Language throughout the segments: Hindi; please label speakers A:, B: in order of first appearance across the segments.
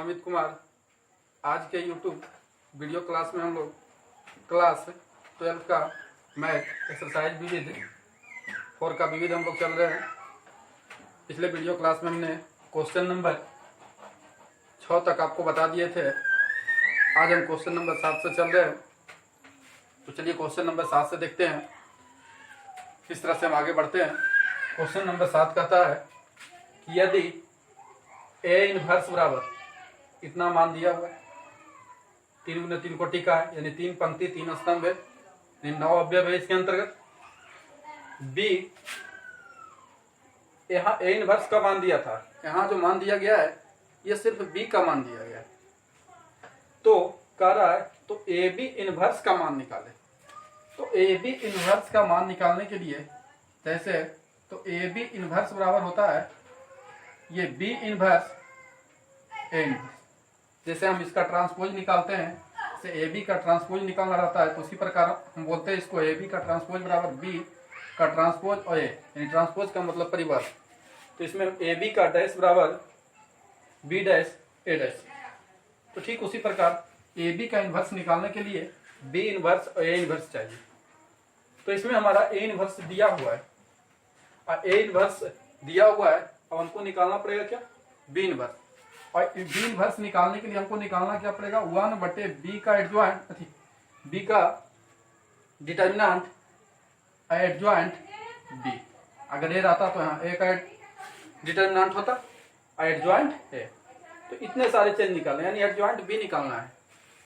A: अमित कुमार। आज के YouTube वीडियो क्लास में हम लोग क्लास 12 का मैथ एक्सरसाइज विविध 4 का विविध हम लोग चल रहे हैं। पिछले वीडियो क्लास में हमने क्वेश्चन नंबर 6 तक आपको बता दिए थे। आज हम क्वेश्चन नंबर 7 से चल रहे हैं। तो चलिए क्वेश्चन नंबर 7 से देखते हैं किस तरह से हम आगे बढ़ते हैं। क्वेश्चन नंबर 7 कहता है कि यदि ए इनवर्स बराबर इतना मान दिया हुआ है, 3 × 3 कोटि का है, यानी 3 पंक्ति 3 स्तंभ है, यानी 9 अवयव है इसके अंतर्गत। बी, यहाँ ए इनवर्स का मान दिया था, यहाँ जो मान दिया गया है ये सिर्फ बी का मान दिया गया है। तो कह रहा है तो ए बी इनवर्स का मान निकाले। तो ए बी इनवर्स का मान निकालने के लिए जैसे तो ए बी इनवर्स बराबर होता है ये बी इनवर्स ए इनवर्स। जैसे हम इसका ट्रांसपोज निकालते हैं, जैसे ए बी का ट्रांसपोज निकालना रहता है, तो उसी प्रकार हम बोलते हैं इसको ए बी का ट्रांसपोज बराबर बी का ट्रांसपोज और ए, यानी ट्रांसपोज का मतलब परिवर्त। तो इसमें ए बी का डैश बराबर बी डैश ए डैश। तो ठीक उसी प्रकार ए बी का इनवर्स निकालने के लिए बी इनवर्स और ए इनवर्स चाहिए। तो इसमें हमारा ए इनवर्स दिया हुआ है और ए इनवर्स दिया हुआ है, अब हमको निकालना पड़ेगा क्या, बी इनवर्स। और बी इनवर्स निकालने के लिए हमको निकालना क्या पड़ेगा, 1/b का एडजॉइंट, बी का डिटर्मिनेंट एडजॉइंट बी। अगर ए रहता तो यहाँ ए का डिटर्मिनेंट होता और एडजॉइंट ए। तो इतने सारे चीज निकालना, यानी एडजॉइंट बी निकालना है।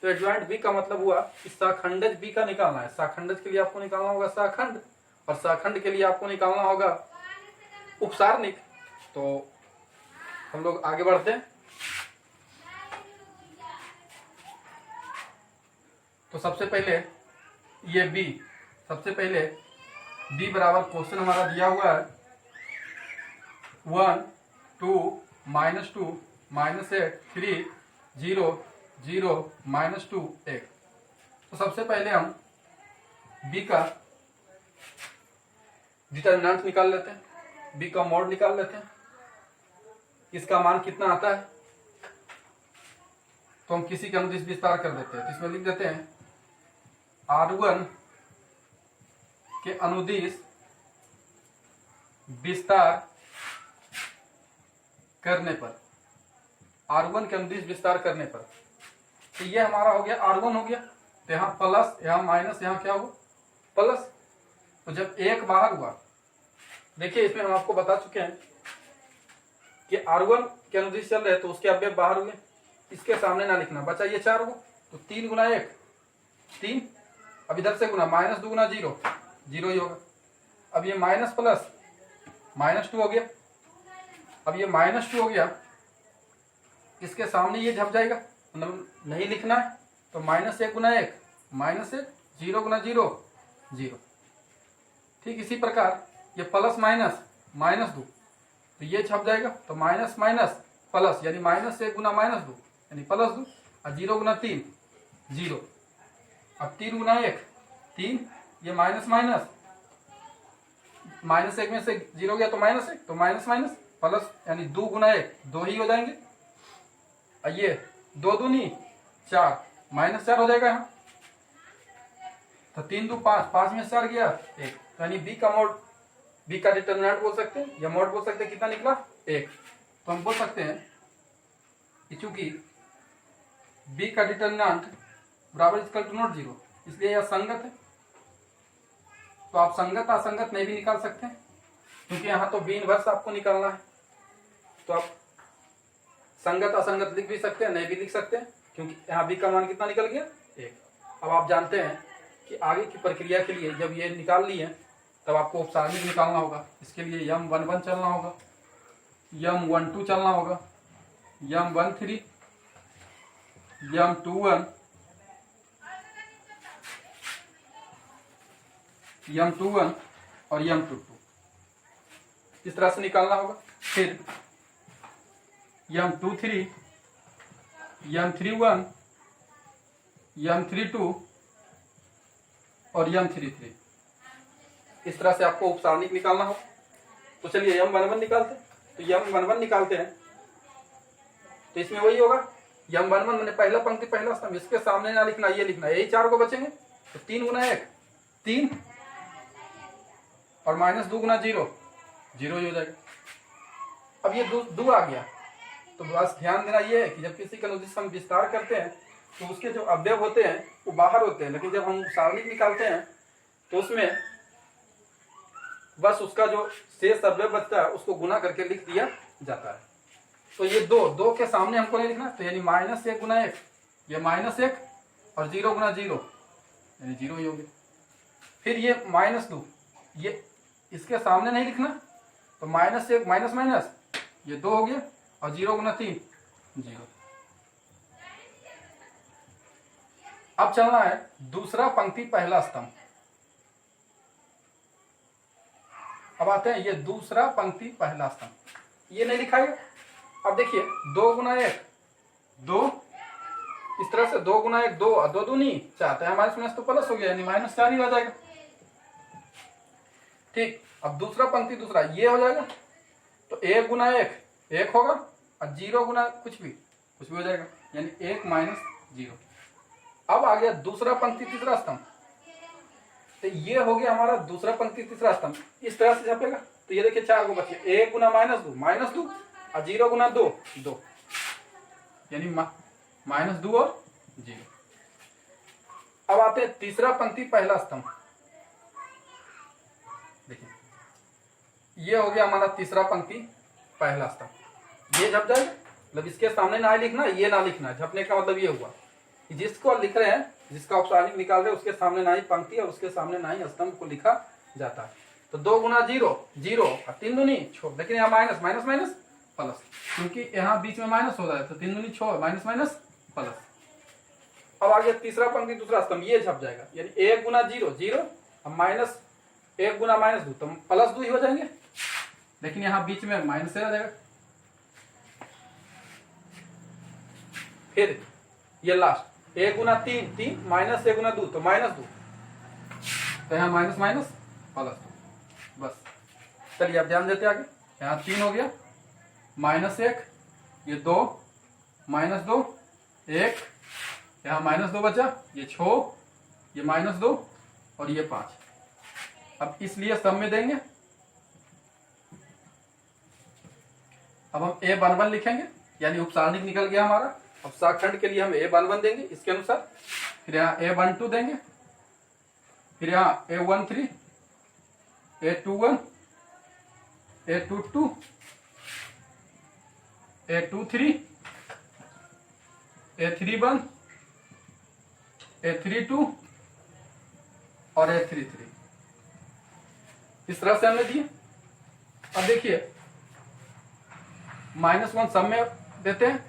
A: तो एडजॉइंट बी का मतलब हुआ कि शाखंडज बी का निकालना है। शाखंडज के लिए आपको निकालना होगा शाखंड, और शाखंड के लिए आपको निकालना होगा उपसारणिक। तो हम लोग आगे बढ़ते हैं। तो सबसे पहले ये बी, सबसे पहले बी बराबर क्वेश्चन हमारा दिया हुआ है 1 2 -2 -8 3 0 0 -2 1। तो सबसे पहले हम बी का डिटर्मिनेंट निकाल लेते हैं, बी का मॉड निकाल लेते हैं। इसका मान कितना आता है तो हम किसी के अनुदिश विस्तार कर देते हैं। तो इसमें लिख देते हैं R1 के अनुदिश विस्तार करने पर, R1 के अनुदिश विस्तार करने पर, तो ये हमारा हो गया R1 हो गया। तो यहाँ प्लस, यहाँ माइनस, यहाँ क्या हुआ प्लस। तो जब एक बाहर हुआ, देखिए इसमें हम आपको बता चुके हैं कि R1 के अनुदिश चल रहे तो उसके अवयव बाहर हुए, इसके सामने ना लिखना, बचा ये 4 हुआ। तो 3 × 1 3, अब इधर से गुना, -2 × 0 0 ही होगा। अब ये माइनस प्लस -2 हो गया। अब ये -2 हो गया, इसके सामने ये झप जाएगा, मतलब नहीं लिखना है। तो -1 × 1 -1 0 × 0 0। ठीक इसी प्रकार ये प्लस माइनस -2, तो ये छप जाएगा। तो माइनस माइनस प्लस, यानी -1 × -2 यानी +2, और 0 × 3 0। अब 3 × 1 3, ये माइनस माइनस, -1 में से 0 गया तो -1, तो माइनस माइनस प्लस, यानी 2 × 1 2 ही हो जाएंगे। और ये 2 दूनी 4, -4 हो जाएगा यहाँ। तो 3 × 2 5, 5 में से 4 गया 1, यानी बी का मोड, बी का डिटर्मिनेंट बोल सकते हैं या मोड बोल सकते हैं। कितना निकला 1। तो हम बोल सकते हैं कि चूंकि बी का डिटर्मिनेंट बराबर = 0, इसलिए यह संगत है। तो आप संगत असंगत नहीं भी निकाल सकते हैं, क्योंकि यहाँ तो बी इनवर्स आपको निकालना है। तो आप संगत असंगत लिख भी सकते हैं, नहीं भी लिख सकते हैं, क्योंकि यहाँ बी का मान कितना निकल गया 1। अब आप जानते हैं कि आगे की प्रक्रिया के लिए जब ये निकाल लिए तब आपको उपसारणिक निकालना होगा। इसके लिए M11 चलना होगा, M12 चलना होगा, M13 M21 M21 और M22 इस तरह से निकालना होगा। फिर M23 M31 M32 और M33 इस तरह से आपको उपसारणिक निकालना होगा। तो चलिए M11 निकालते हैं। तो M11 निकालते हैं तो इसमें वही होगा ये हम 1 1 मैंने पहला पंक्ति पहला स्तंभ, इसके सामने ना लिखना, ये लिखना, यही 4 को बचेंगे। तो 3 गुना 1 3 और -2 गुना 0 0 ही हो जाएगा। अब ये दो आ गया। तो बस ध्यान देना ये है कि जब किसी का अनुदिश हम विस्तार करते हैं तो उसके जो अवयव होते हैं वो बाहर होते हैं, लेकिन जब हम सारणिक निकालते हैं तो उसमें बस उसका जो शेष अवयव बचता है उसको गुना करके लिख दिया जाता है। तो ये दो के सामने हमको नहीं लिखना, तो यानी -1 गुना 1, ये -1 और 0 गुना 0 यानी 0 ही होंगे। फिर ये -2, ये इसके सामने नहीं लिखना, तो -1 माइनस माइनस ये 2 हो गया और 0 गुना 3 0। अब चलना है दूसरा पंक्ति पहला स्तंभ। अब आते हैं ये दूसरा पंक्ति पहला स्तंभ, ये नहीं लिखाएगा। अब देखिए 2 गुना 1 2, इस तरह से 2 गुना 1 2 और 2 दूनी 4, तो हमारे माइनस तो प्लस हो गया यानी -4 ही हो जाएगा। ठीक, अब दूसरा पंक्ति दूसरा ये हो जाएगा, तो 1 गुना 1 1 होगा और 0 गुना कुछ भी हो जाएगा यानी 1 माइनस 0। अब आ गया दूसरा पंक्ति तीसरा स्तंभ, तो ये हो गया हमारा दूसरा पंक्ति तीसरा स्तंभ, इस तरह से छपेगा। तो ये देखिए 4 को बचे, 1 गुना -2 और 0 गुना 2 2 यानी -2 और 0। अब आते हैं तीसरा पंक्ति पहला स्तंभ। देखिए ये हो गया हमारा तीसरा पंक्ति पहला स्तंभ, ये झप जाएगा, मतलब इसके सामने ना लिखना, ये ना लिखना। झपने का मतलब ये हुआ कि जिसको लिख रहे हैं, जिसका औपचारिक निकाल रहे हैं, उसके सामने ना ही पंक्ति और उसके सामने ना ही स्तंभ को लिखा जाता है। तो 2 गुना 0 0 और 3 दूनी 6, लेकिन यहाँ माइनस माइनस माइनस प्लस, क्योंकि यहाँ बीच में माइनस हो रहा है, तो 3 दूनी 6 माइनस माइनस प्लस। अब आ गया तीसरा पंक्ति दूसरा स्तंभ, ये झप जाएगा यानी 1 गुना 0 0 और -1 गुना -2, तो +2 ही हो जाएंगे, लेकिन यहाँ बीच में माइनस आ जाएगा। फिर ये लास्ट 1 गुना 3 3 -1 गुना 2 तो -2, तो यहाँ माइनस माइनस +2। बस चलिए अब ध्यान देते आगे। यहाँ 3 हो गया, -1 ये 2 -2 1, यहाँ -2 बचा, ये 6 ये -2 और ये 5। अब इसलिए सब में देंगे। अब हम A11 लिखेंगे यानी उपसारणिक निकल गया हमारा। अब शाखंड के लिए हम A11 देंगे इसके अनुसार, फिर यहाँ A12 देंगे, फिर यहाँ A13 A21 A22 A23 A31 A32 और A33, इस तरह से हमने दिए। अब देखिए -1 सब में देते हैं,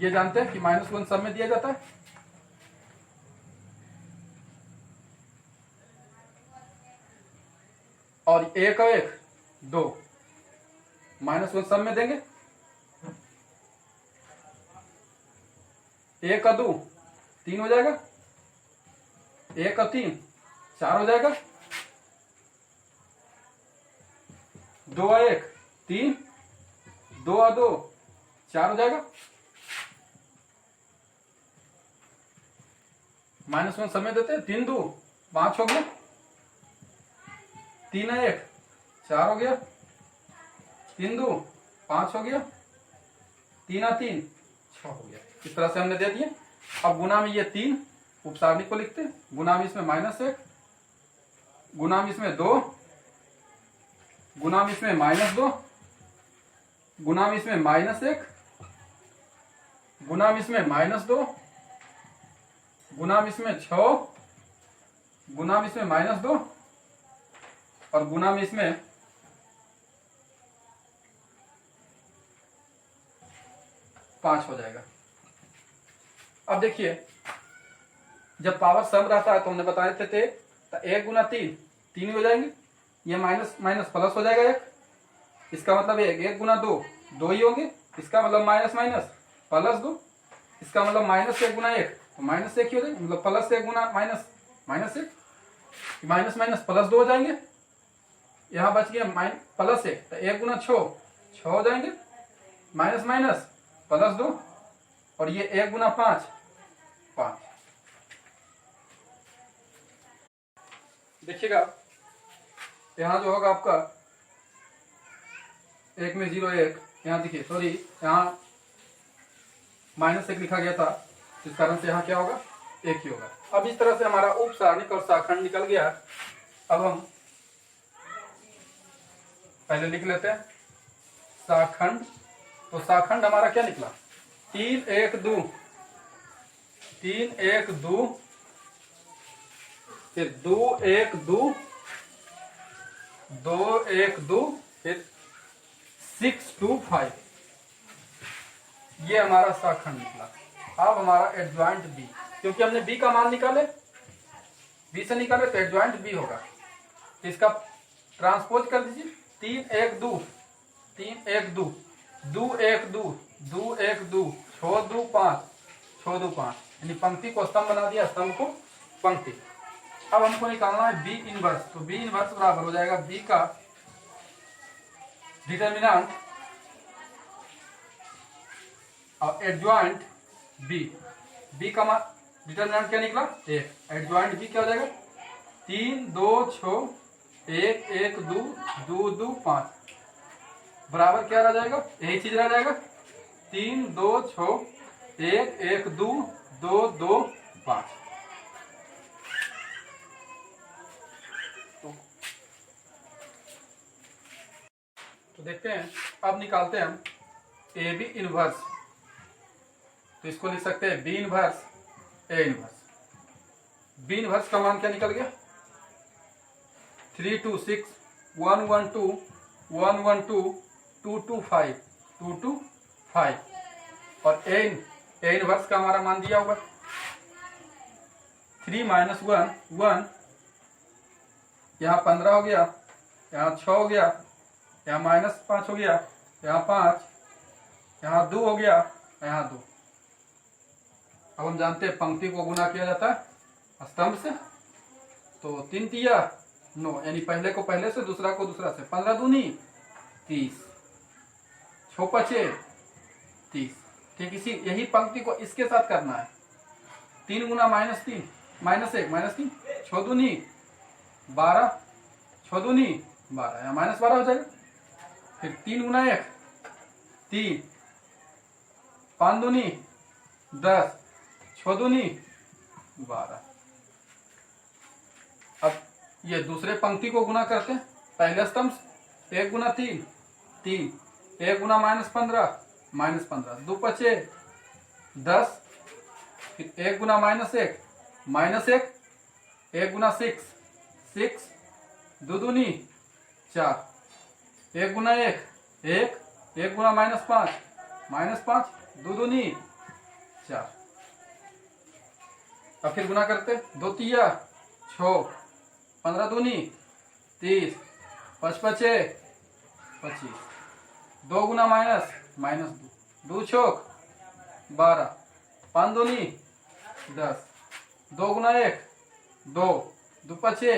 A: ये जानते हैं कि -1 सब में दिया जाता है। और 1 और 1 2, -1 सब में देंगे। 1 और 2 3 हो जाएगा, 1 और 3 4 हो जाएगा, 2 और 1 3, 2 और 2 4 हो जाएगा। -1 समय देते हैं, 3 2 5 हो गया, 3 और 1 4 हो गया, 3 2 5 हो गया, 3 और 3 6 हो गया। इस तरह से हमने दे दिए। अब गुना में ये 3 उपसारणिक को लिखते हैं, गुना में इसमें -1, गुना में इसमें 2, गुना में इसमें -2, गुना में इसमें -1, गुना में इसमें -2, गुना में इसमें 6, गुना में इसमें -2 और गुना में इसमें 5 हो जाएगा। अब देखिए जब पावर सम रहता है तो हमने बताए थे तो 1 गुना 3 3 हो जाएंगे, ये माइनस माइनस प्लस हो जाएगा 1, इसका मतलब 1 गुना 2 2 ही होंगे, इसका मतलब माइनस माइनस +2, इसका मतलब -1 गुना 1 तो -1 ही हो जाएगा, मतलब +1 गुना -1 माइनस माइनस +2 हो जाएंगे। यहाँ बच गया +1 तो 1 गुना 6 6 हो जाएंगे, माइनस माइनस +2 और ये 1 गुना 5 5। देखिएगा यहाँ जो होगा आपका 1 में 0 1, यहाँ देखिए सॉरी यहाँ -1 लिखा गया था, इस कारण से यहाँ क्या होगा 1 ही होगा। अब इस तरह से हमारा उप सारणिक और शाखंड निकल गया। अब हम पहले लिख लेते हैं शाखंड। तो शाखंड हमारा क्या निकला 3 1 2 3 1 2, फिर 2 1 2 2 1 2, फिर 6 2 5। ये हमारा शाखंड निकला। अब हमारा एडजॉइंट बी, क्योंकि हमने बी का मान निकाले, बी से निकाले तो एडजॉइंट बी होगा। इसका ट्रांसपोज कर दीजिए 3 1 2 3 1 2 2 1 2 2 1 2 6 2 5 6 2 5, यानी पंक्ति को स्तंभ बना दिया, स्तंभ को पंक्ति। अब हमको निकालना है बी इनवर्स। तो बी इनवर्स बराबर हो जाएगा बी का डिटर्मिनेंट और एडजॉइंट बी। बी का डिटर्मिनेंट क्या निकला 1, एडजॉइंट बी क्या हो जाएगा 3 2 6 1 1 2 2 2 5 बराबर क्या रह जाएगा, यही चीज रह जाएगा 3 2 6 1 1 2 2 2 5। तो देखते हैं, अब निकालते हैं हम ए बी इनवर्स। तो इसको लिख सकते हैं B inverse A inverse. B inverse का मान क्या निकल गया 3 2 6 1 1 2 1 1 2 2 2 5 2 2 5। और ए इनवर्स का हमारा मान दिया होगा 3 -1 1, यहाँ 15 हो गया, यहाँ 6 हो गया, यहाँ -5 हो गया, यहाँ 5, यहाँ 2 हो गया, यहाँ 2। अब हम जानते हैं पंक्ति को गुना किया जाता है स्तंभ से। तो 3 तिया 9, यानी पहले को पहले से, दूसरा को दूसरा से। 15 दूनी 30, 6 5 30। ठीक इसी यही पंक्ति को इसके साथ करना है। 3 गुना -3 -1 -3, 6 दूनी 12, 6 दूनी 12, यहाँ -12 हो जाएगा। फिर 3 गुना 1 3, 5 दूनी 10, 6 दूनी 12। अब ये दूसरे पंक्ति को गुना करते हैं पहले स्तंभ से। 1 गुना 3 3, 1 गुना -15 -15, 2 5 10, फिर 1 गुना -1 -1, 1 गुना 6 6, 2 दूनी 4, 1 गुना 1 1, 1 गुना -5 5, 2 दूनी 4। अब फिर गुना करते 2 तिया 6, 15 दूनी 30, 5 5 25, 2 गुना -2, 2 छोक 12, 5 दूनी 10, 2 गुना 1 2, 2 5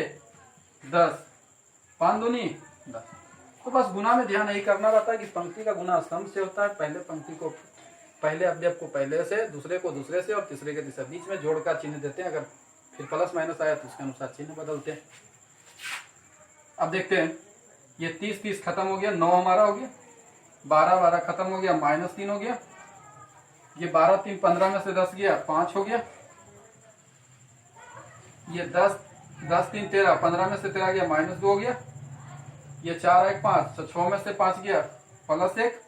A: 10, 5 दूनी 10। तो बस गुना में ध्यान यही करना रहता है कि पंक्ति का गुना स्तंभ से होता है। पहले पंक्ति को पहले अवयव को पहले से, दूसरे को दूसरे से, और तीसरे के तीसरे। बीच में जोड़ का चिन्ह देते हैं, अगर फिर प्लस माइनस आया तो उसके अनुसार चिन्ह बदलते हैं। अब देखते हैं, ये 30 30 खत्म हो गया, 9 हमारा हो गया, 12 12 खत्म हो गया, -3 हो गया, ये 12 3 15 में से 10 गया, 5 हो गया, ये 10 10 3 13, 15 में से 13 गया, -2 हो गया, ये 4 1 5, तो 6 में से 5 गया, +1,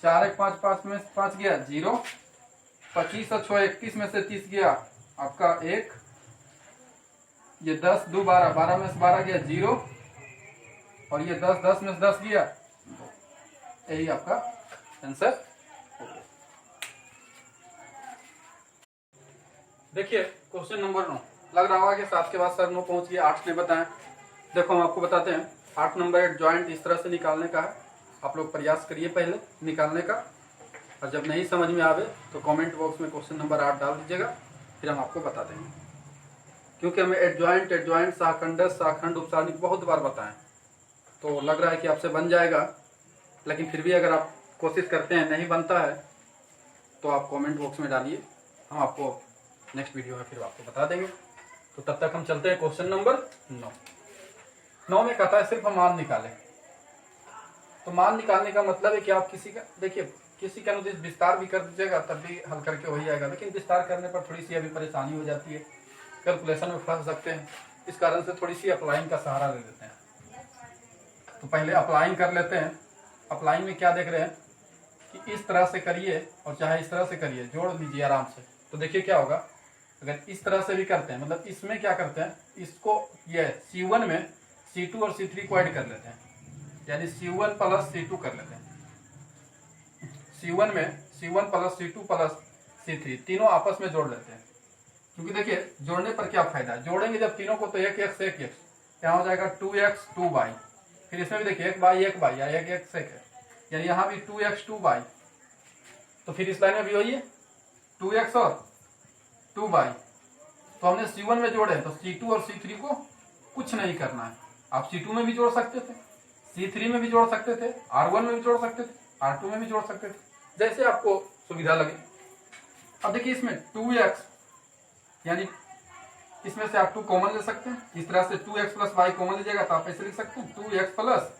A: 4 1 5 5 में से 5 गया 0, 25 और 6 31 में से 30 गया आपका 1, ये 10 2 12, 12 में से 12 गया 0, और ये 10 10 में से 10 गया 2। यही आपका आंसर हो गया। देखिए क्वेश्चन नंबर 9 लग रहा होगा कि 7 के बाद सर 9 पहुंच गया, 8 ने बताया। देखो हम आपको बताते हैं, 8 नंबर एक जॉइंट इस तरह से निकालने का है। आप लोग प्रयास करिए पहले निकालने का, और जब नहीं समझ में आवे तो कमेंट बॉक्स में क्वेश्चन नंबर 8 डाल दीजिएगा, फिर हम आपको बता देंगे। क्योंकि हमें एडजॉइंट शाखंड शाखंड उपसारणिक बहुत बार बताएं, तो लग रहा है कि आपसे बन जाएगा। लेकिन फिर भी अगर आप कोशिश करते हैं नहीं बनता है तो आप कमेंट बॉक्स में डालिए, हम आपको नेक्स्ट वीडियो में फिर आपको बता देंगे। तो तब तक हम चलते हैं क्वेश्चन नंबर 9 में कहता है सिर्फ मान निकालें। तो मान निकालने का मतलब है कि आप किसी का, देखिए किसी का अनुदिश विस्तार भी कर दीजिएगा तब भी हल करके हो ही जाएगा, लेकिन विस्तार करने पर थोड़ी सी अभी परेशानी हो जाती है, कैलकुलेशन में फंस सकते हैं, इस कारण से थोड़ी सी अप्लाइंग का सहारा ले लेते हैं। तो पहले अप्लाइंग कर लेते हैं। अप्लाइंग में क्या देख रहे हैं कि इस तरह से करिए और चाहे इस तरह से करिए, जोड़ लीजिए आराम से। तो देखिए क्या होगा, अगर इस तरह से भी करते हैं, मतलब इसमें क्या करते हैं, इसको ये C1 में C2 और C3 को ऐड कर लेते हैं, यानी C1 प्लस C2 कर लेते हैं। C1 में C1 plus C2 plus C3 तीनों आपस में जोड़ लेते हैं, क्योंकि देखिए जोड़ने पर क्या फायदा है, जोड़ेंगे जब तीनों को तो 1x 1x, यहाँ हो जाएगा 2x 2y, फिर इसमें भी देखिए 1y 1y या 1x 1, यानी यहाँ भी 2x 2y, तो फिर इस लाइन में भी वही है 2x और 2y। तो हमने C1 में जोड़े तो C2 और C3 को कुछ नहीं करना है, आप C2 में भी जोड़ सकते थे, C3 में भी जोड़ सकते थे, R1 में भी जोड़ सकते थे, R2 में भी जोड़ सकते थे, जैसे आपको सुविधा लगे। अब देखिए इसमें 2x, यानी इसमें से आप 2 कॉमन ले सकते हैं, इस तरह से 2x प्लस वाई कॉमन लीजिएगा तो आप ऐसे लिख सकते हैं 2x प्लस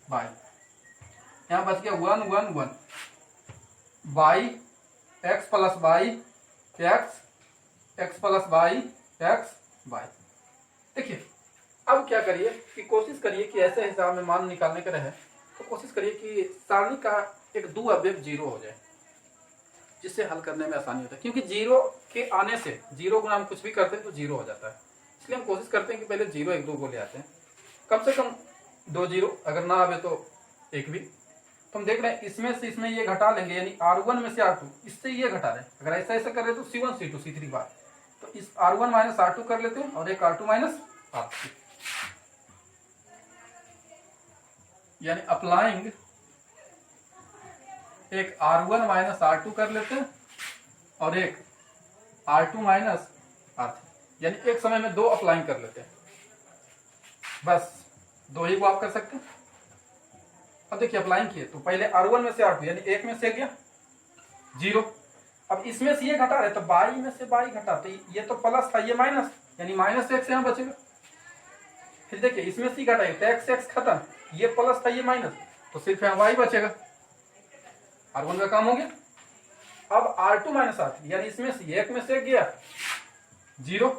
A: वाई, यहाँ बच गया 1 1 1, y x plus Y x plus Y x y। देखिए अब क्या करिए कि कोशिश करिए कि ऐसे हिसाब में मान निकालने का रहे तो कोशिश करिए कि सारणी का एक दो अवयव 0 हो जाए, जिससे हल करने में आसानी होता है, क्योंकि 0 के आने से 0 गुना हम कुछ भी करते हैं तो 0 हो जाता है। इसलिए हम कोशिश करते हैं कि पहले 0 1 2 को ले आते हैं, कम से कम 2 0, अगर ना आवे तो 1 भी। तो हम देख रहे हैं इसमें से इसमें ये घटा लेंगे, यानी R1 में से R2, इससे ये घटा रहे हैं, अगर ऐसा ऐसा कर रहे तो C1 C2 C3 बार, तो इस R1 माइनस R2 कर लेते हैं और एक R2 माइनस R3, यानी अप्लाइंग एक R1 माइनस R2 कर लेते हैं और एक R2 माइनस R3, यानी एक समय में 2 अप्लाइंग कर लेते हैं, बस 2 ही को आप कर सकते हैं। अब देखिए अप्लाइंग किए तो पहले R1 में से R2, यानी 1 में से गया 0, अब इसमें से ये घटा रहे तो बाई में से बाई घटा, तो ये तो प्लस था ये माइनस, यानी माइनस x यहाँ बचेगा। फिर देखिए इसमें से घटाएंगे तो x x खत्म, ये प्लस था ये माइनस, तो सिर्फ यहाँ y बचेगा, R1 का काम हो गया। अब R2 माइनस R3, यानी इसमें से 1 में से गया 0,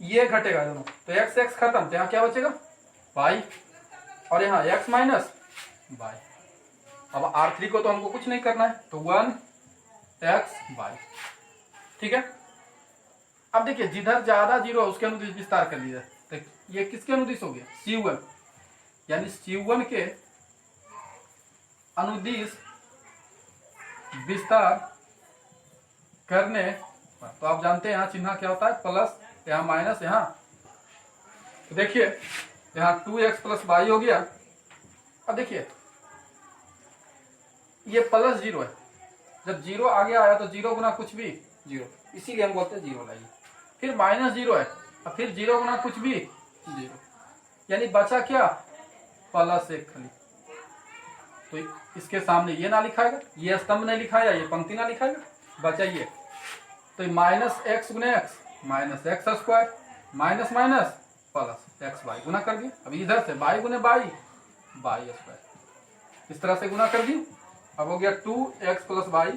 A: ये घटेगा दोनों, तो x x खत्म, तो यहाँ क्या बचेगा y, और यहाँ x माइनस y। अब R3 को तो हमको कुछ नहीं करना है, तो 1x y, ठीक है। अब देखिए जिधर ज्यादा 0 है उसके अनुदिश विस्तार कर लीजिए, तो ये किसके अनुदिश हो गया C1, यानी C1 के अनुदिश विस्तार करने, तो आप जानते हैं यहाँ चिन्ह क्या होता है, प्लस, यहाँ माइनस, यहाँ, तो देखिए यहाँ 2x प्लस वाई हो गया। अब देखिए ये प्लस 0 है, जब 0 आगे आया तो 0 गुना कुछ भी 0, इसीलिए हम बोलते हैं 0 लाइए। फिर माइनस 0 है और फिर 0 गुना कुछ भी 0, यानी बचा क्या प्लस 1 खाली, तो इसके सामने ये ना लिखाएगा, ये स्तंभ नहीं लिखाया, ये पंक्ति ना लिखाएगा, बचा ये, तो माइनस एक्स गुने x minus x square minus minus plus x y गुना कर दिया। अब इधर से बाई गुने बाई बाई स्क्वायर, इस तरह से गुना कर दिया, अब हो गया 2x प्लस वाई।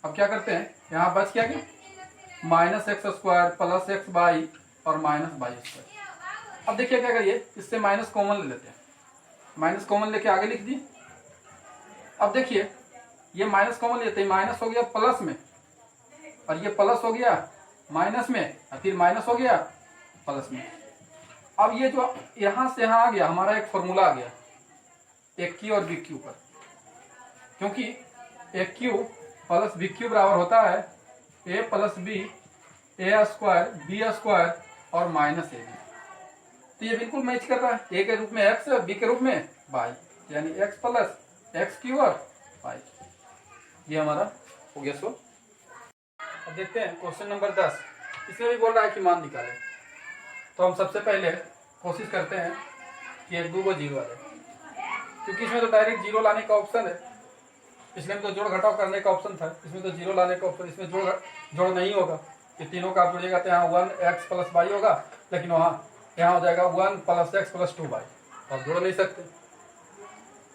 A: अब क्या करते हैं, यहाँ बच क्या गया minus x square plus x Y और माइनस वाई स्क्वायर। अब देखिए क्या करिए, इससे माइनस कॉमन ले लेते हैं, माइनस कॉमन लेके आगे लिख दी। अब देखिए ये माइनस कॉमन लेते हैं, माइनस हो गया प्लस में और ये प्लस हो गया माइनस में और फिर माइनस हो गया प्लस में। अब ये जो यहां से यहां आ गया हमारा एक फॉर्मूला आ गया एक क्यू और बी क्यू पर, क्योंकि एक क्यू प्लस बी क्यू बराबर होता है ए प्लस बी ए स्क्वायर बी स्क्वायर और माइनस ए बी। तो ये बिल्कुल मैच कर रहा है, ए के रूप में एक्स और बी के रूप में वाई, यानी एक्स प्लस एक्स क्यू और वाई, ये हमारा हो गया सो। अब देखते हैं क्वेश्चन नंबर 10, इसमें भी बोल रहा है कि मान निकालें। तो हम सबसे पहले कोशिश करते हैं कि एक दो को जीरो आ जाए, क्योंकि इसमें तो डायरेक्ट जीरो लाने का ऑप्शन है, पिछले में तो जोड़ घटाव करने का ऑप्शन था, इसमें तो जीरो लाने का ऑप्शन, इसमें जोड़ नहीं होगा। ये तीनों का आप जोड़िएगा तो यहाँ 1x + y होगा, लेकिन यहाँ हो जाएगा 1 + x + 2y, तो आप जोड़ नहीं सकते,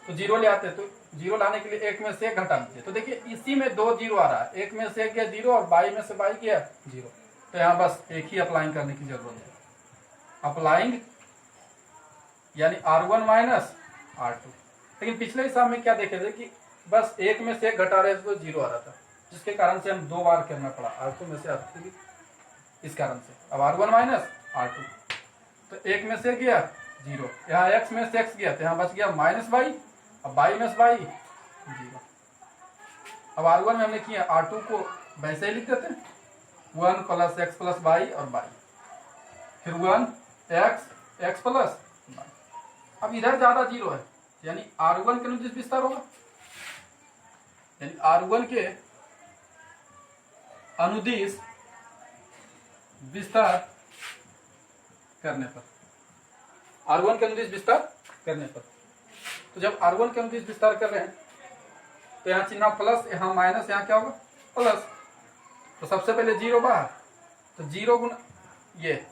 A: तो जीरो ले आते। तो जीरो लाने के लिए एक में से एक घटा लीजिए। तो देखिए इसी में 2 जीरो आ रहा है, एक में से एक गया जीरो और बाई में से बाई गया जीरो, तो यहाँ बस एक ही अप्लाइंग करने की जरूरत है, अप्लाइंग यानी R1 - R2। लेकिन पिछले हिसाब में क्या देखे थे कि बस एक में से एक घटा रहे तो जीरो आ रहा था, जिसके कारण से हम 2 बार करना पड़ा R2 में से R3, इस कारण से। अब R1 - R2, तो एक में से गया जीरो, यहाँ x में से x गया तो यहाँ बच गया -y, अब बाई में से बाई जीरो। अब R1 में हमने किया, R2 को वैसे ही लिख देते हैं 1 + x + y और बाई, फिर 1 x + y। अब इधर ज्यादा जीरो है, यानी R1 के अनुदिश विस्तार होगा, यानी R1 के अनुदिश विस्तार करने पर, R1 के अनुदिश विस्तार करने पर, तो जब R1 के अनुदिश विस्तार कर रहे हैं तो यहाँ चिन्ह प्लस, यहाँ माइनस, यहाँ क्या होगा प्लस। तो सबसे पहले जीरो बाहर, तो जीरो गुना ये,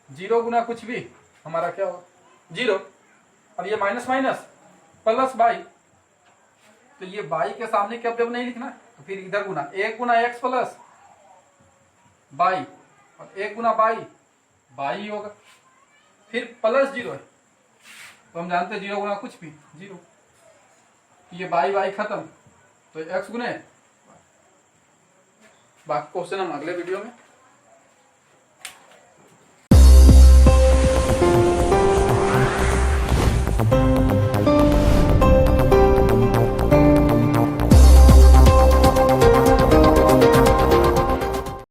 A: जीरो गुना कुछ भी हमारा क्या होगा जीरो। अब ये माइनस माइनस प्लस बाई, तो ये बाई के सामने क्या जब नहीं लिखना, तो फिर इधर गुना, 1 गुना x + बाई और 1 गुना बाई बाई होगा, फिर प्लस जीरो है, तो हम जानते हैं जीरो गुना कुछ भी जीरो, ये बाई खत्म, तो x गुने। बाकी क्वेश्चन हम अगले वीडियो में